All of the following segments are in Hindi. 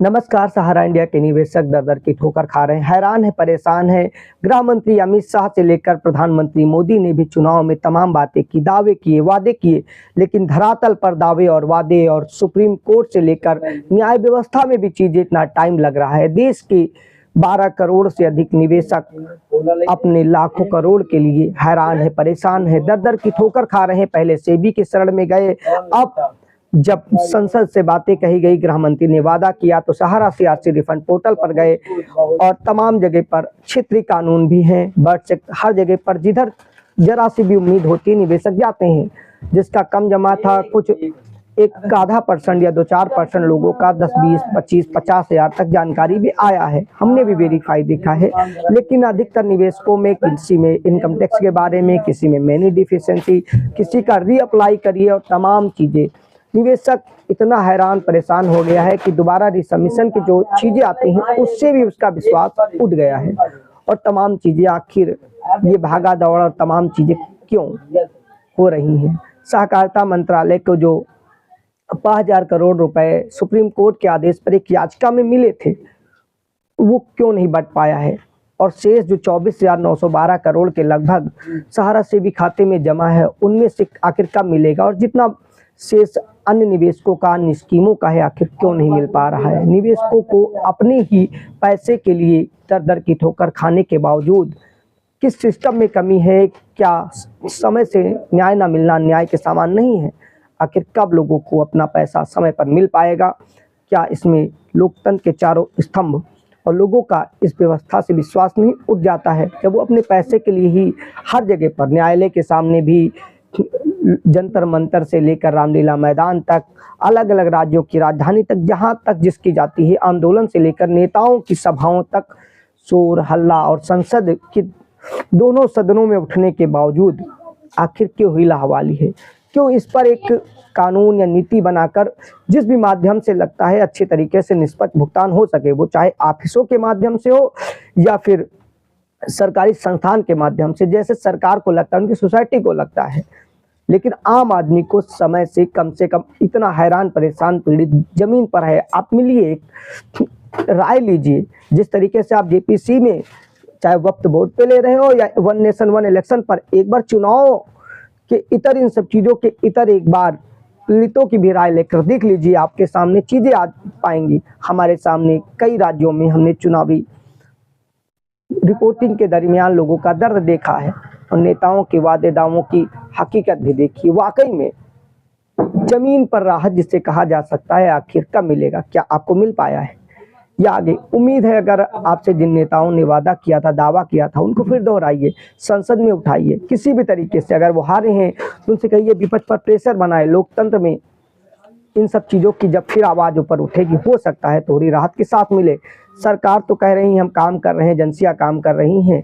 नमस्कार। सहारा इंडिया के निवेशक दर दर की ठोकर खा रहे हैं, हैरान है, परेशान है। गृह मंत्री अमित शाह से लेकर प्रधानमंत्री मोदी ने भी चुनाव में तमाम बातें की, दावे किए, वादे किए, लेकिन धरातल पर दावे और वादे और सुप्रीम कोर्ट से लेकर न्याय व्यवस्था में भी चीजें इतना टाइम लग रहा है। देश के 12 करोड़ से अधिक निवेशक अपने लाखों करोड़ के लिए हैरान है, परेशान है, दर दर की ठोकर खा रहे हैं। पहले सेबी के शरण में गए, अब जब संसद से बातें कही गई, गृह मंत्री ने वादा किया तो सहारा सीआरसी रिफंड पोर्टल पर गए और तमाम जगह पर क्षेत्रीय कानून भी हैं, बर्ड चेक हर जगह पर, जिधर जरा सी भी उम्मीद होती है निवेशक जाते हैं। जिसका कम जमा था, कुछ 1-आधा% या 2-4% लोगों का 10, 20, 25, 50 हजार तक जानकारी भी आया है, हमने भी वेरीफाई देखा है। लेकिन अधिकतर निवेशकों में किसी में इनकम टैक्स के बारे में, किसी में मैनी डिफिशिएंसी, किसी का रीअप्लाई करिए और तमाम चीजें। निवेशक इतना हैरान परेशान हो गया है कि दोबारा रिसबमिशन की जो चीजें आती हैं उससे भी उसका विश्वास उठ गया है। और तमाम चीजें, आखिर ये भागा दौड़ और तमाम चीजें क्यों हो रही हैं? सहकारिता मंत्रालय को जो 5,000 करोड़ रुपए सुप्रीम कोर्ट के आदेश पर एक याचिका में मिले थे, वो क्यों नहीं बढ़ पाया है? और शेष जो 24,912 करोड़ के लगभग सहारा से भी खाते में जमा है, उनमें से आखिर कब मिलेगा? और जितना शेष अन्य निवेशकों का, अन्य स्कीमों का है, आखिर क्यों नहीं मिल पा रहा है? निवेशकों को अपने ही पैसे के लिए दर दर की ठोकर खाने के बावजूद किस सिस्टम में कमी है? क्या समय से न्याय ना मिलना न्याय के समान नहीं है? आखिर कब लोगों को अपना पैसा समय पर मिल पाएगा? क्या इसमें लोकतंत्र के चारों स्तंभ और लोगों का इस व्यवस्था से विश्वास नहीं उठ जाता है जब वो अपने पैसे के लिए ही हर जगह पर, न्यायालय के सामने भी, जंतर मंतर से लेकर रामलीला मैदान तक, अलग अलग राज्यों की राजधानी तक, जहां तक जिसकी जाती है, आंदोलन से लेकर नेताओं की सभाओं तक, शोर हल्ला और संसद की दोनों सदनों में उठने के बावजूद आखिर क्यों हिला हवाली है? क्यों इस पर एक कानून या नीति बनाकर जिस भी माध्यम से लगता है अच्छे तरीके से निष्पक्ष भुगतान हो सके, वो चाहे ऑफिसों के माध्यम से हो या फिर सरकारी संस्थान के माध्यम से, जैसे सरकार को लगता है, उनकी सोसाइटी को लगता है। लेकिन आम आदमी को समय से कम इतना हैरान, परेशान, पीड़ित जमीन पर है। आप मिलिए, राय लीजिए। जिस तरीके से आप जेपीसी में चाहे वक्त वोट पे ले रहे हो या वन नेशन वन इलेक्शन पर, एक बार चुनाव के इतर, इन सब चीज़ों के इतर एक बार पीड़ितों की भी राय लेकर देख लीजिए, आपके सामने चीज़ें आ पाएंगी। हमारे सामने कई राज्यों में हमने चुनावी रिपोर्टिंग के दरमियान लोगों का दर्द देखा है और नेताओं के वादे दावों की हकीकत भी देखी। वाकई में जमीन पर राहत जिसे कहा जा सकता है, आखिर कब मिलेगा? क्या आपको मिल पाया है या आगे? उम्मीद है अगर आपसे जिन नेताओं ने वादा किया था, दावा किया था, उनको फिर दोहराइए, संसद में उठाइए, किसी भी तरीके से। अगर वो हारे हैं तो उनसे कहिए विपक्ष पर प्रेशर बनाए। लोकतंत्र में इन सब चीज़ों की जब फिर आवाज़ ऊपर उठेगी, हो सकता है थोड़ी राहत के साथ मिले। सरकार तो कह रही है हम काम कर रहे हैं, एजेंसियां काम कर रही हैं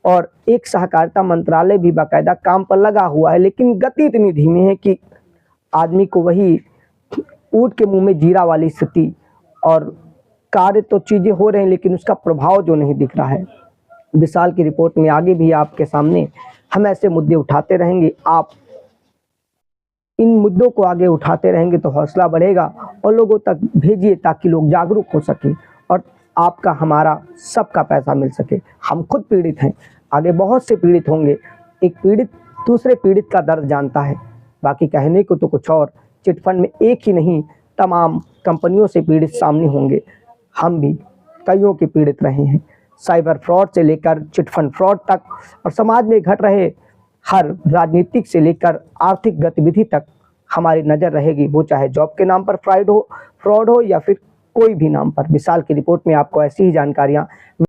और एक सहकारिता मंत्रालय भी बाकायदा काम पर लगा हुआ है, लेकिन गति इतनी धीमी है कि आदमी को वही ऊँट के मुंह में जीरा वाली स्थिति। और कार्य तो चीज़ें हो रहे हैं लेकिन उसका प्रभाव जो नहीं दिख रहा है। विशाल की रिपोर्ट में आगे भी आपके सामने हम ऐसे मुद्दे उठाते रहेंगे। आप इन मुद्दों को आगे उठाते रहेंगे तो हौसला बढ़ेगा और लोगों तक भेजिए ताकि लोग जागरूक हो सके और आपका, हमारा, सबका पैसा मिल सके। हम खुद पीड़ित हैं, आगे बहुत से पीड़ित होंगे। एक पीड़ित दूसरे पीड़ित का दर्द जानता है, बाकी कहने को तो कुछ और। चिटफंड में एक ही नहीं, तमाम कंपनियों से पीड़ित सामने होंगे। हम भी कईयों के पीड़ित रहे हैं, साइबर फ्रॉड से लेकर चिटफंड फ्रॉड तक, और समाज में घट रहे हर राजनीतिक से लेकर आर्थिक गतिविधि तक हमारी नज़र रहेगी, वो चाहे जॉब के नाम पर फ्रॉड हो या फिर कोई भी नाम पर। विशाल की रिपोर्ट में आपको ऐसी ही जानकारियाँ